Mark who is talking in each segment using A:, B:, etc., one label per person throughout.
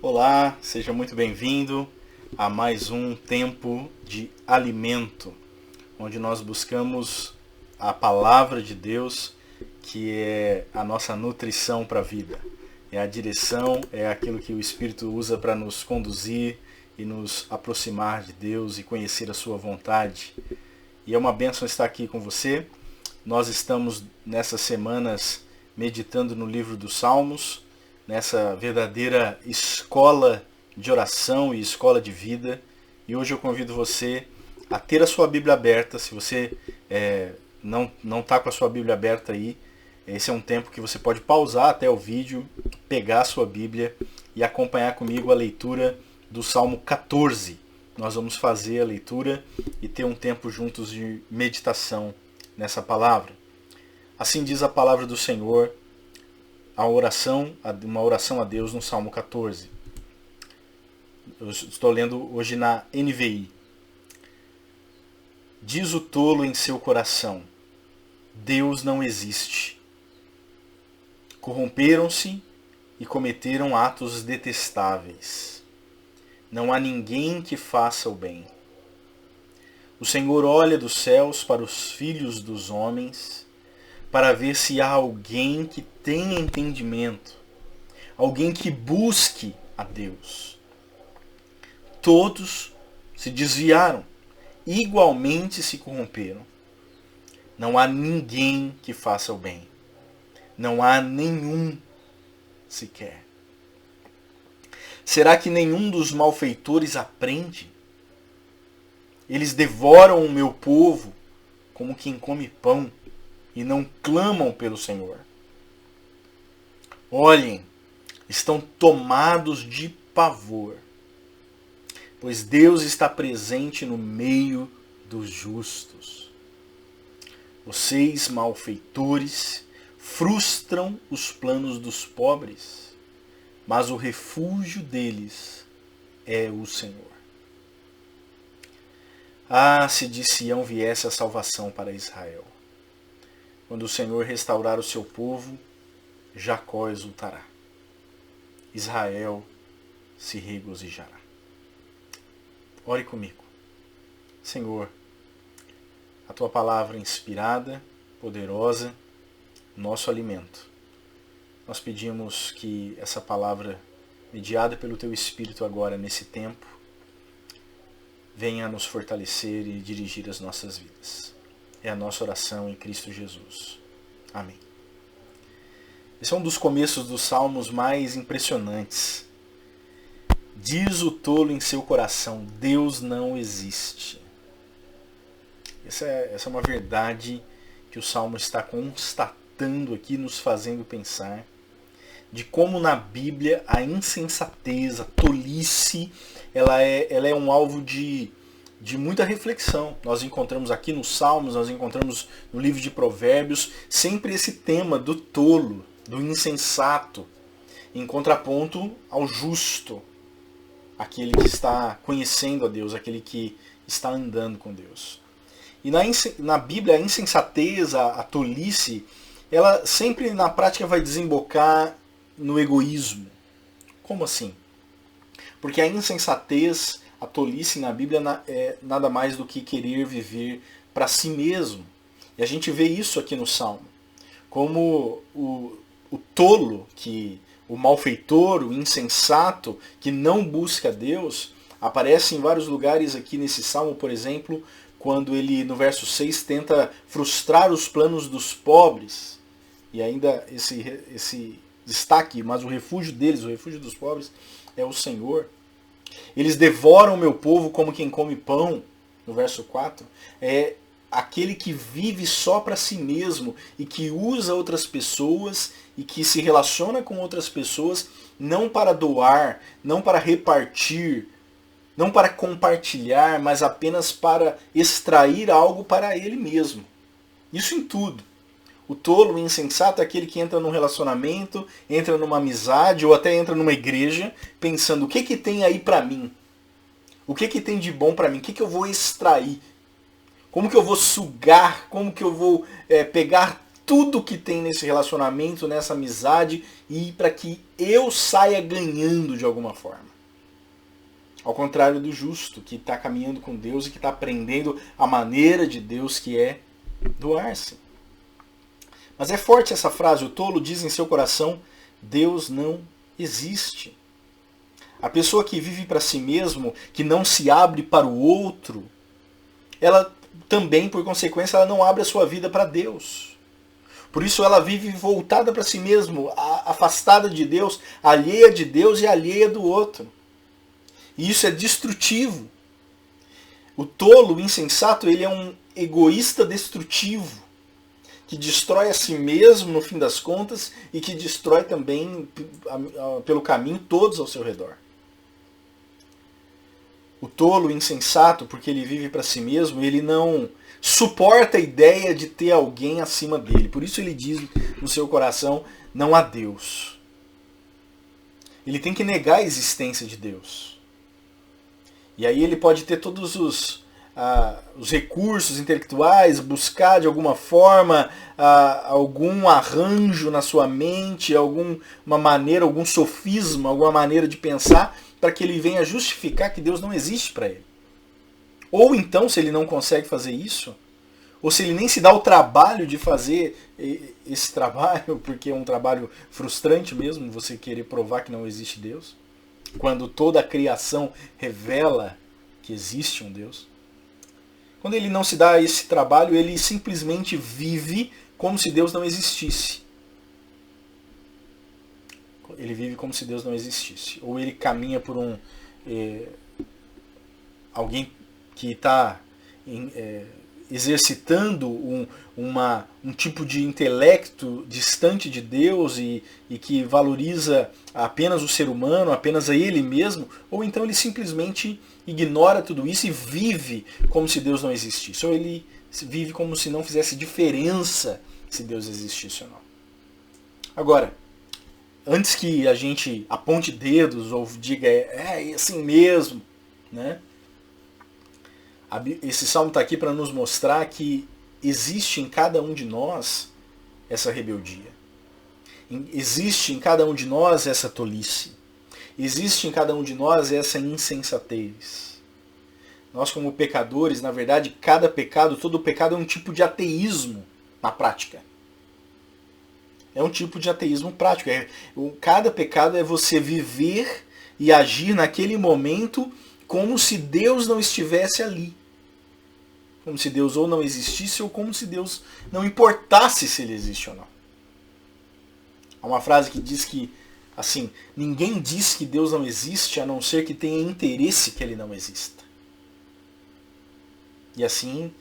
A: Olá, seja muito bem-vindo a mais um tempo de alimento, onde nós buscamos a palavra de Deus, que é a nossa nutrição para a vida. É a direção, é aquilo que o Espírito usa para nos conduzir e nos aproximar de Deus e conhecer a sua vontade. E é uma bênção estar aqui com você. Nós estamos nessas semanas meditando no livro dos Salmos, nessa verdadeira escola de oração e escola de vida. E hoje eu convido você a ter a sua Bíblia aberta. Se você não está com a sua Bíblia aberta aí, esse é um tempo que você pode pausar até o vídeo, pegar a sua Bíblia e acompanhar comigo a leitura do Salmo 14. Nós vamos fazer a leitura e ter um tempo juntos de meditação nessa palavra. Assim diz a palavra do Senhor, uma oração a Deus no Salmo 14. Eu estou lendo hoje na NVI. Diz o tolo em seu coração: Deus não existe. Corromperam-se e cometeram atos detestáveis. Não há ninguém que faça o bem. O Senhor olha dos céus para os filhos dos homens, para ver se há alguém que tenha entendimento, alguém que busque a Deus. Todos se desviaram, igualmente se corromperam. Não há ninguém que faça o bem. Não há nenhum sequer. Será que nenhum dos malfeitores aprende? Eles devoram o meu povo como quem come pão e não clamam pelo Senhor. Olhem, estão tomados de pavor, pois Deus está presente no meio dos justos. Vocês, malfeitores, frustram os planos dos pobres, mas o refúgio deles é o Senhor. Ah, se de Sião viesse a salvação para Israel! Quando o Senhor restaurar o seu povo, Jacó exultará. Israel se regozijará. Ore comigo. Senhor, a tua palavra inspirada, poderosa, nosso alimento. Nós pedimos que essa palavra, mediada pelo teu Espírito agora nesse tempo, venha a nos fortalecer e dirigir as nossas vidas. É a nossa oração em Cristo Jesus. Amém. Esse é um dos começos dos salmos mais impressionantes. Diz o tolo em seu coração: Deus não existe. Essa é uma verdade que o salmo está constatando aqui, nos fazendo pensar de como na Bíblia a insensatez, a tolice, ela é um alvo de muita reflexão. Nós encontramos aqui nos Salmos, nós encontramos no livro de Provérbios, sempre esse tema do tolo, do insensato, em contraponto ao justo, aquele que está conhecendo a Deus, aquele que está andando com Deus. E na Bíblia a insensatez, a tolice, ela sempre na prática vai desembocar no egoísmo. Como assim? Porque a insensatez, a tolice na Bíblia é nada mais do que querer viver para si mesmo. E a gente vê isso aqui no Salmo. Como o tolo, o malfeitor, o insensato, que não busca Deus, aparece em vários lugares aqui nesse Salmo, por exemplo, quando ele, no verso 6, tenta frustrar os planos dos pobres. E ainda esse destaque, mas o refúgio deles, o refúgio dos pobres, é o Senhor. Eles devoram o meu povo como quem come pão, no verso 4. É aquele que vive só para si mesmo e que usa outras pessoas e que se relaciona com outras pessoas não para doar, não para repartir, não para compartilhar, mas apenas para extrair algo para ele mesmo. Isso em tudo. O tolo, o insensato, é aquele que entra num relacionamento, entra numa amizade ou até entra numa igreja pensando: o que tem aí para mim? O que tem de bom para mim? O que eu vou extrair? Como que eu vou sugar? Como que eu vou pegar tudo que tem nesse relacionamento, nessa amizade, e para que eu saia ganhando de alguma forma. Ao contrário do justo, que está caminhando com Deus e que está aprendendo a maneira de Deus, que é doar-se. Mas é forte essa frase: o tolo diz em seu coração, Deus não existe. A pessoa que vive para si mesmo, que não se abre para o outro, ela também, por consequência, ela não abre a sua vida para Deus. Por isso ela vive voltada para si mesmo, afastada de Deus, alheia de Deus e alheia do outro. E isso é destrutivo. O tolo, o insensato, ele é um egoísta destrutivo, que destrói a si mesmo no fim das contas e que destrói também pelo caminho todos ao seu redor. O tolo, o insensato, porque ele vive para si mesmo, ele não suporta a ideia de ter alguém acima dele. Por isso ele diz no seu coração, não há Deus. Ele tem que negar a existência de Deus. E aí ele pode ter todos os recursos intelectuais, buscar de alguma forma algum arranjo na sua mente, alguma maneira, algum sofisma, alguma maneira de pensar, para que ele venha justificar que Deus não existe para ele. Ou então, se ele não consegue fazer isso, ou se ele nem se dá o trabalho de fazer esse trabalho, porque é um trabalho frustrante mesmo, você querer provar que não existe Deus, quando toda a criação revela que existe um Deus. Quando ele não se dá esse trabalho, ele simplesmente vive como se Deus não existisse. Ele vive como se Deus não existisse. Ou ele caminha por alguém que está exercitando um tipo de intelecto distante de Deus e que valoriza apenas o ser humano, apenas a ele mesmo, ou então ele simplesmente ignora tudo isso e vive como se Deus não existisse. Ou ele vive como se não fizesse diferença se Deus existisse ou não. Agora, antes que a gente aponte dedos ou diga é assim mesmo, né? Esse salmo está aqui para nos mostrar que existe em cada um de nós essa rebeldia. Existe em cada um de nós essa tolice. Existe em cada um de nós essa insensatez. Nós, como pecadores, na verdade, cada pecado, todo pecado é um tipo de ateísmo na prática. É um tipo de ateísmo prático. Cada pecado é você viver e agir naquele momento como se Deus não estivesse ali. Como se Deus ou não existisse, ou como se Deus não importasse se ele existe ou não. Há uma frase que diz que, assim, ninguém diz que Deus não existe a não ser que tenha interesse que ele não exista. E assim,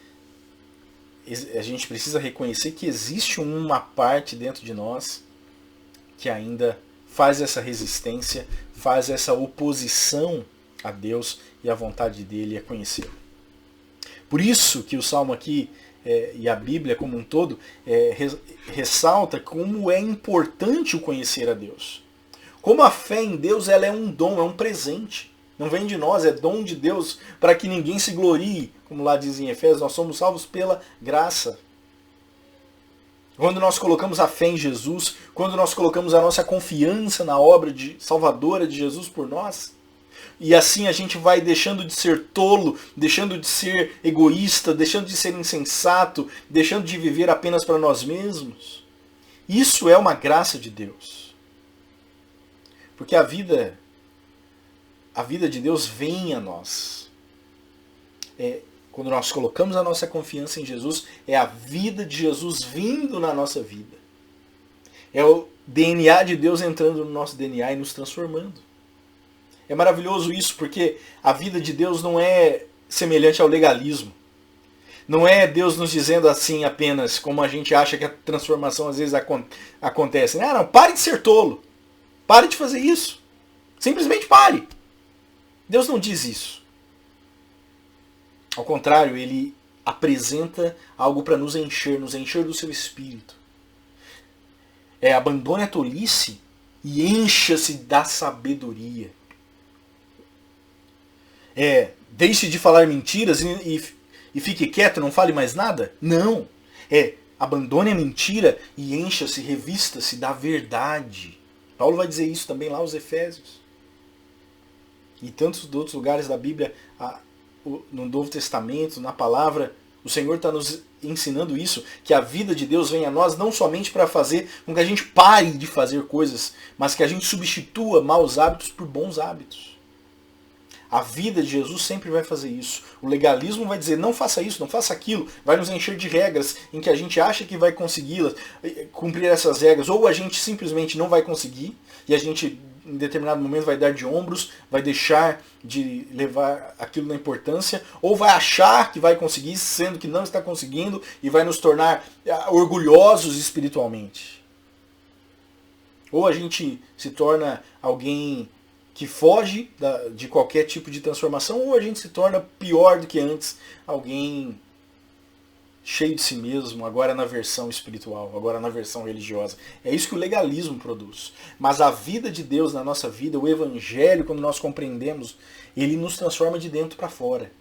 A: a gente precisa reconhecer que existe uma parte dentro de nós que ainda faz essa resistência, faz essa oposição a Deus e à vontade dele a conhecê-lo. Por isso que o Salmo aqui e a Bíblia como um todo ressalta como é importante o conhecer a Deus. Como a fé em Deus ela é um dom, é um presente. Não vem de nós, é dom de Deus para que ninguém se glorie. Como lá diz em Efésios, nós somos salvos pela graça. Quando nós colocamos a fé em Jesus, quando nós colocamos a nossa confiança na obra salvadora de Jesus por nós, e assim a gente vai deixando de ser tolo, deixando de ser egoísta, deixando de ser insensato, deixando de viver apenas para nós mesmos. Isso é uma graça de Deus. Porque a vida de Deus vem a nós. Quando nós colocamos a nossa confiança em Jesus, é a vida de Jesus vindo na nossa vida. É o DNA de Deus entrando no nosso DNA e nos transformando. É maravilhoso isso, porque a vida de Deus não é semelhante ao legalismo. Não é Deus nos dizendo assim apenas, como a gente acha que a transformação às vezes acontece. Não, pare de ser tolo. Pare de fazer isso. Simplesmente pare. Deus não diz isso. Ao contrário, ele apresenta algo para nos encher do seu espírito. Abandone a tolice e encha-se da sabedoria. Deixe de falar mentiras e fique quieto, não fale mais nada? Não. Abandone a mentira e encha-se, revista-se da verdade. Paulo vai dizer isso também lá aos Efésios. E tantos outros lugares da Bíblia, no Novo Testamento, na palavra, o Senhor está nos ensinando isso, que a vida de Deus vem a nós não somente para fazer com que a gente pare de fazer coisas, mas que a gente substitua maus hábitos por bons hábitos. A vida de Jesus sempre vai fazer isso. O legalismo vai dizer, não faça isso, não faça aquilo, vai nos encher de regras em que a gente acha que vai consegui-las, cumprir essas regras, ou a gente simplesmente não vai conseguir, e a gente em determinado momento vai dar de ombros, vai deixar de levar aquilo na importância, ou vai achar que vai conseguir, sendo que não está conseguindo, e vai nos tornar orgulhosos espiritualmente. Ou a gente se torna alguém que foge de qualquer tipo de transformação, ou a gente se torna pior do que antes, alguém cheio de si mesmo, agora na versão espiritual, agora na versão religiosa. É isso que o legalismo produz. Mas a vida de Deus na nossa vida, o Evangelho, quando nós compreendemos, ele nos transforma de dentro para fora.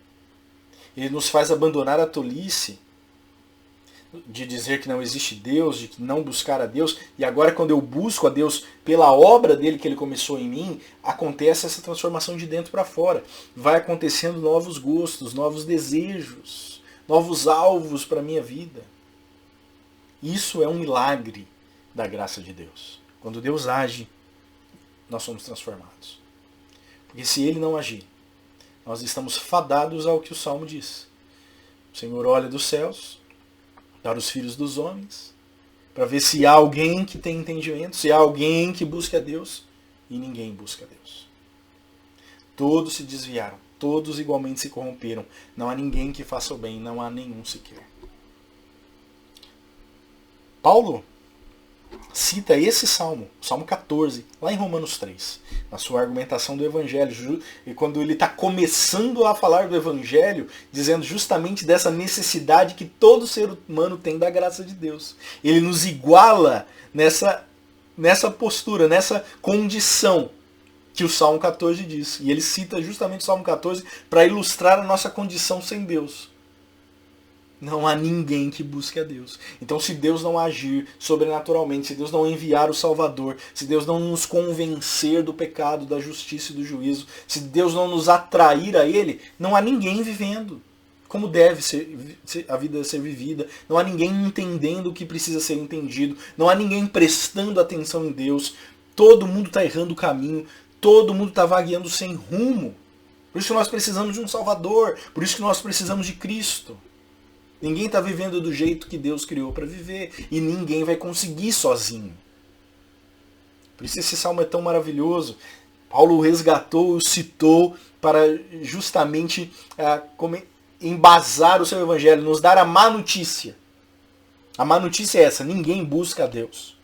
A: Ele nos faz abandonar a tolice de dizer que não existe Deus, de não buscar a Deus, e agora quando eu busco a Deus pela obra dele que ele começou em mim, acontece essa transformação de dentro para fora. Vai acontecendo novos gostos, novos desejos, novos alvos para a minha vida. Isso é um milagre da graça de Deus. Quando Deus age, nós somos transformados. Porque se ele não agir, nós estamos fadados ao que o Salmo diz. O Senhor olha dos céus para os filhos dos homens, para ver se há alguém que tem entendimento, se há alguém que busca a Deus, e ninguém busca a Deus. Todos se desviaram, todos igualmente se corromperam, não há ninguém que faça o bem, não há nenhum sequer. Paulo cita esse salmo, Salmo 14, lá em Romanos 3, na sua argumentação do Evangelho, e quando ele está começando a falar do Evangelho, dizendo justamente dessa necessidade que todo ser humano tem da graça de Deus. Ele nos iguala nessa postura, nessa condição que o Salmo 14 diz. E ele cita justamente o Salmo 14 para ilustrar a nossa condição sem Deus. Não há ninguém que busque a Deus. Então, se Deus não agir sobrenaturalmente, se Deus não enviar o Salvador, se Deus não nos convencer do pecado, da justiça e do juízo, se Deus não nos atrair a Ele, não há ninguém vivendo como deve ser a vida ser vivida. Não há ninguém entendendo o que precisa ser entendido. Não há ninguém prestando atenção em Deus. Todo mundo está errando o caminho. Todo mundo está vagueando sem rumo. Por isso que nós precisamos de um Salvador. Por isso que nós precisamos de Cristo. Ninguém está vivendo do jeito que Deus criou para viver. E ninguém vai conseguir sozinho. Por isso esse salmo é tão maravilhoso. Paulo o resgatou, o citou para justamente embasar o seu evangelho, nos dar a má notícia. A má notícia é essa, ninguém busca a Deus.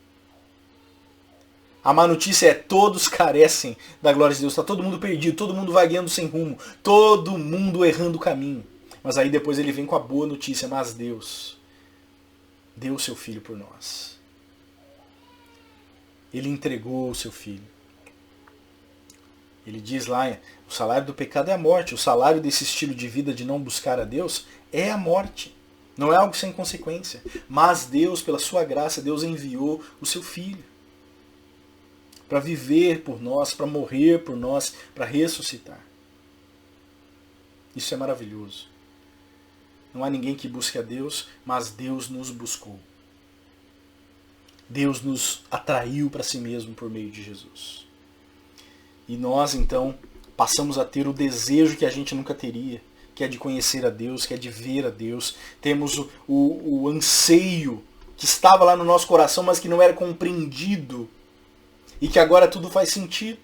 A: A má notícia é todos carecem da glória de Deus. Está todo mundo perdido, todo mundo vagueando sem rumo, todo mundo errando o caminho. Mas aí depois ele vem com a boa notícia, mas Deus deu o seu Filho por nós. Ele entregou o seu Filho. Ele diz lá, o salário do pecado é a morte. O salário desse estilo de vida de não buscar a Deus é a morte. Não é algo sem consequência. Mas Deus, pela sua graça, Deus enviou o seu Filho para viver por nós, para morrer por nós, para ressuscitar. Isso é maravilhoso. Não há ninguém que busque a Deus, mas Deus nos buscou. Deus nos atraiu para si mesmo por meio de Jesus. E nós, então, passamos a ter o desejo que a gente nunca teria, que é de conhecer a Deus, que é de ver a Deus. Temos o anseio que estava lá no nosso coração, mas que não era compreendido. E que agora tudo faz sentido.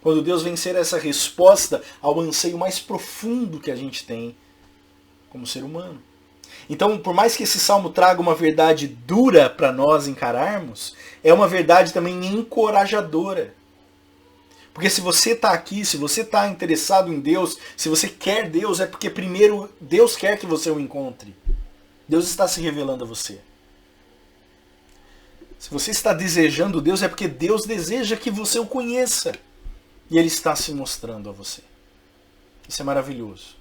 A: Quando Deus vem ser essa resposta ao anseio mais profundo que a gente tem como ser humano. Então, por mais que esse salmo traga uma verdade dura para nós encararmos, é uma verdade também encorajadora. Porque se você está aqui, se você está interessado em Deus, se você quer Deus, é porque primeiro Deus quer que você o encontre. Deus está se revelando a você. Se você está desejando Deus, é porque Deus deseja que você o conheça. E Ele está se mostrando a você. Isso é maravilhoso.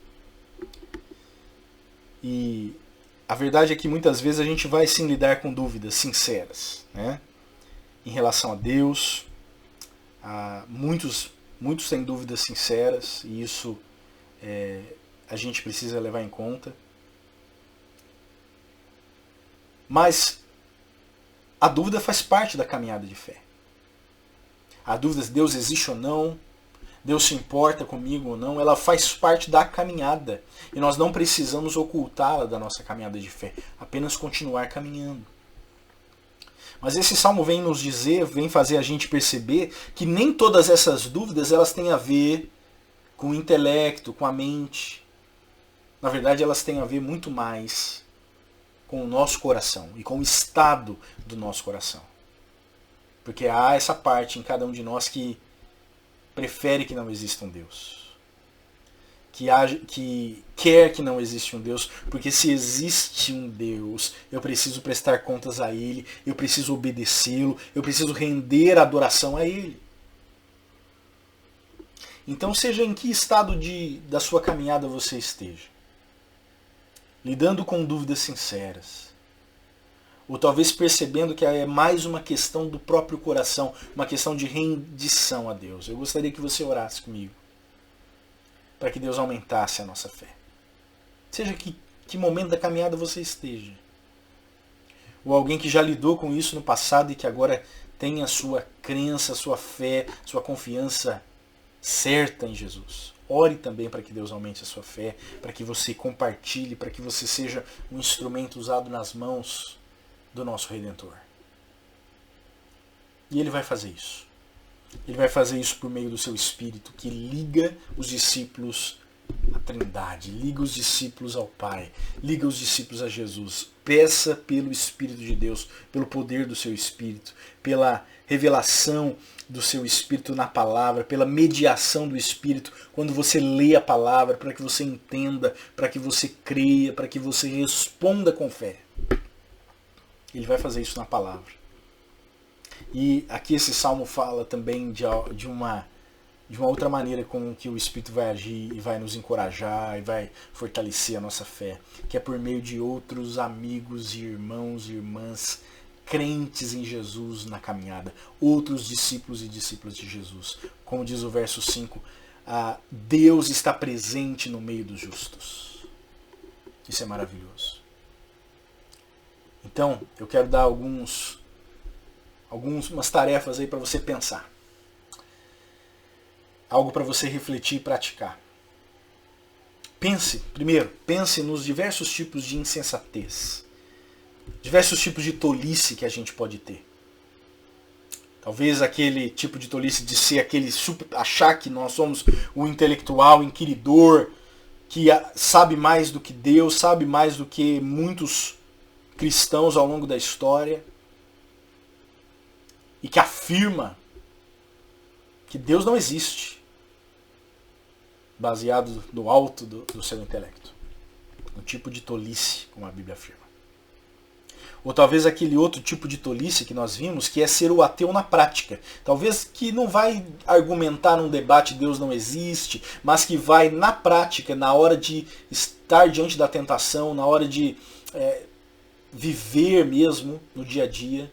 A: E a verdade é que muitas vezes a gente vai sim lidar com dúvidas sinceras, né? Em relação a Deus. Muitos têm dúvidas sinceras e isso a gente precisa levar em conta. Mas a dúvida faz parte da caminhada de fé. A dúvida se Deus existe ou não, Deus se importa comigo ou não, ela faz parte da caminhada. E nós não precisamos ocultá-la da nossa caminhada de fé, apenas continuar caminhando. Mas esse salmo vem nos dizer, vem fazer a gente perceber que nem todas essas dúvidas elas têm a ver com o intelecto, com a mente. Na verdade, elas têm a ver muito mais com o nosso coração e com o estado do nosso coração. Porque há essa parte em cada um de nós que prefere que não exista um Deus. Que quer que não exista um Deus, porque se existe um Deus, eu preciso prestar contas a Ele, eu preciso obedecê-lo, eu preciso render adoração a Ele. Então, seja em que estado da sua caminhada você esteja, lidando com dúvidas sinceras, ou talvez percebendo que é mais uma questão do próprio coração, uma questão de rendição a Deus, eu gostaria que você orasse comigo, para que Deus aumentasse a nossa fé. Seja que momento da caminhada você esteja. Ou alguém que já lidou com isso no passado e que agora tem a sua crença, a sua fé, sua confiança certa em Jesus. Ore também para que Deus aumente a sua fé, para que você compartilhe, para que você seja um instrumento usado nas mãos do nosso Redentor. E Ele vai fazer isso. Ele vai fazer isso por meio do seu Espírito, que liga os discípulos à Trindade, liga os discípulos ao Pai, liga os discípulos a Jesus. Peça pelo Espírito de Deus, pelo poder do seu Espírito, pela revelação do seu Espírito na palavra, pela mediação do Espírito, quando você lê a palavra, para que você entenda, para que você creia, para que você responda com fé. Ele vai fazer isso na palavra. E aqui esse salmo fala também de uma outra maneira com que o Espírito vai agir e vai nos encorajar e vai fortalecer a nossa fé, que é por meio de outros amigos e irmãos e irmãs crentes em Jesus na caminhada, outros discípulos e discípulas de Jesus. Como diz o verso 5, Deus está presente no meio dos justos. Isso é maravilhoso. Então, eu quero dar algumas tarefas aí para você pensar. Algo para você refletir e praticar. Pense nos diversos tipos de insensatez. Diversos tipos de tolice que a gente pode ter. Talvez aquele tipo de tolice de ser achar que nós somos o intelectual, inquiridor, que sabe mais do que Deus, sabe mais do que muitos cristãos ao longo da história, e que afirma que Deus não existe, baseado no alto do seu intelecto. Um tipo de tolice, como a Bíblia afirma. Ou talvez aquele outro tipo de tolice que nós vimos, que é ser o ateu na prática. Talvez que não vai argumentar num debate Deus não existe, mas que vai na prática, na hora de estar diante da tentação, na hora de viver mesmo no dia a dia,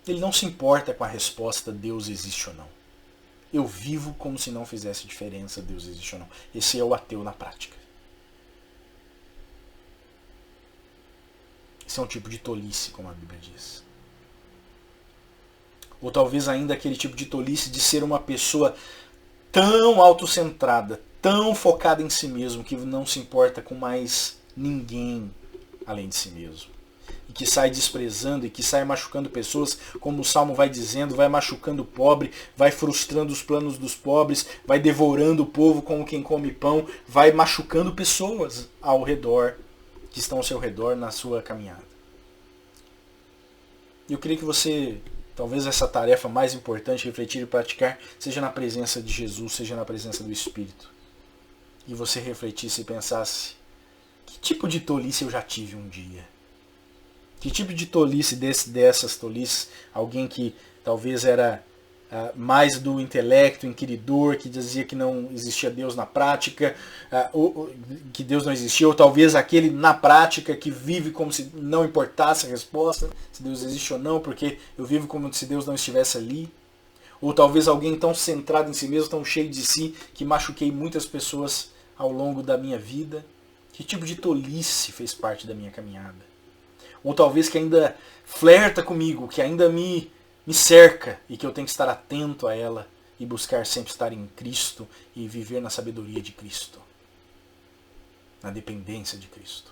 A: ele não se importa com a resposta Deus existe ou não. Eu vivo como se não fizesse diferença Deus existe ou não. Esse é o ateu na prática. Esse é um tipo de tolice, como a Bíblia diz. Ou talvez ainda aquele tipo de tolice de ser uma pessoa tão autocentrada, tão focada em si mesmo, que não se importa com mais ninguém além de si mesmo. E que sai desprezando e que sai machucando pessoas, como o Salmo vai dizendo, vai machucando o pobre, vai frustrando os planos dos pobres, vai devorando o povo como quem come pão, vai machucando pessoas ao redor, que estão ao seu redor na sua caminhada. Eu queria que você, talvez essa tarefa mais importante, refletir e praticar, seja na presença de Jesus, seja na presença do Espírito. E você refletisse e pensasse, que tipo de tolice eu já tive um dia? Que tipo de tolice dessas tolices, alguém que talvez era mais do intelecto, inquiridor, que dizia que não existia Deus na prática, que Deus não existia, ou talvez aquele na prática que vive como se não importasse a resposta, se Deus existe ou não, porque eu vivo como se Deus não estivesse ali. Ou talvez alguém tão centrado em si mesmo, tão cheio de si, que machuquei muitas pessoas ao longo da minha vida. Que tipo de tolice fez parte da minha caminhada? Ou talvez que ainda flerta comigo, que ainda me cerca e que eu tenho que estar atento a ela e buscar sempre estar em Cristo e viver na sabedoria de Cristo, na dependência de Cristo.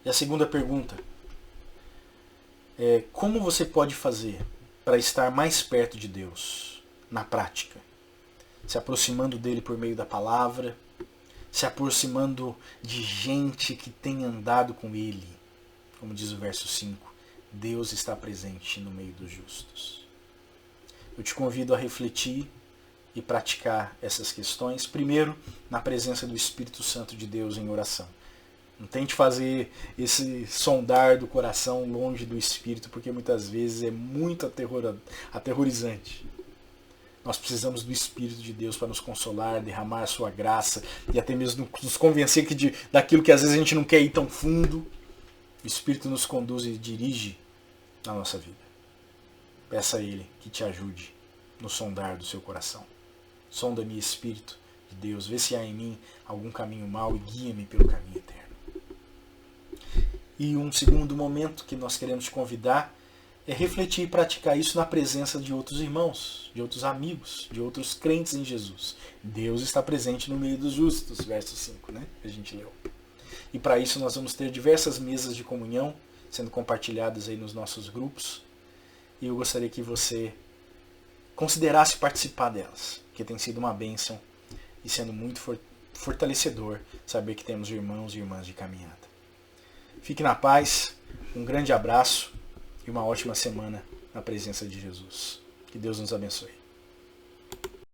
A: E a segunda pergunta é: como você pode fazer para estar mais perto de Deus na prática? Se aproximando dele por meio da palavra, se aproximando de gente que tem andado com ele. Como diz o verso 5, Deus está presente no meio dos justos. Eu te convido a refletir e praticar essas questões, primeiro na presença do Espírito Santo de Deus em oração. Não tente fazer esse sondar do coração longe do Espírito, porque muitas vezes é muito aterrorizante. Nós precisamos do Espírito de Deus para nos consolar, derramar a sua graça e até mesmo nos convencer daquilo que às vezes a gente não quer ir tão fundo. O Espírito nos conduz e dirige na nossa vida. Peça a Ele que te ajude no sondar do seu coração. Sonda-me, Espírito de Deus, vê se há em mim algum caminho mau e guia-me pelo caminho eterno. E um segundo momento que nós queremos te convidar é refletir e praticar isso na presença de outros irmãos, de outros amigos, de outros crentes em Jesus. Deus está presente no meio dos justos, verso 5, né? Que a gente leu. E para isso nós vamos ter diversas mesas de comunhão sendo compartilhadas aí nos nossos grupos. E eu gostaria que você considerasse participar delas, que tem sido uma bênção e sendo muito fortalecedor saber que temos irmãos e irmãs de caminhada. Fique na paz, um grande abraço e uma ótima semana na presença de Jesus. Que Deus nos abençoe.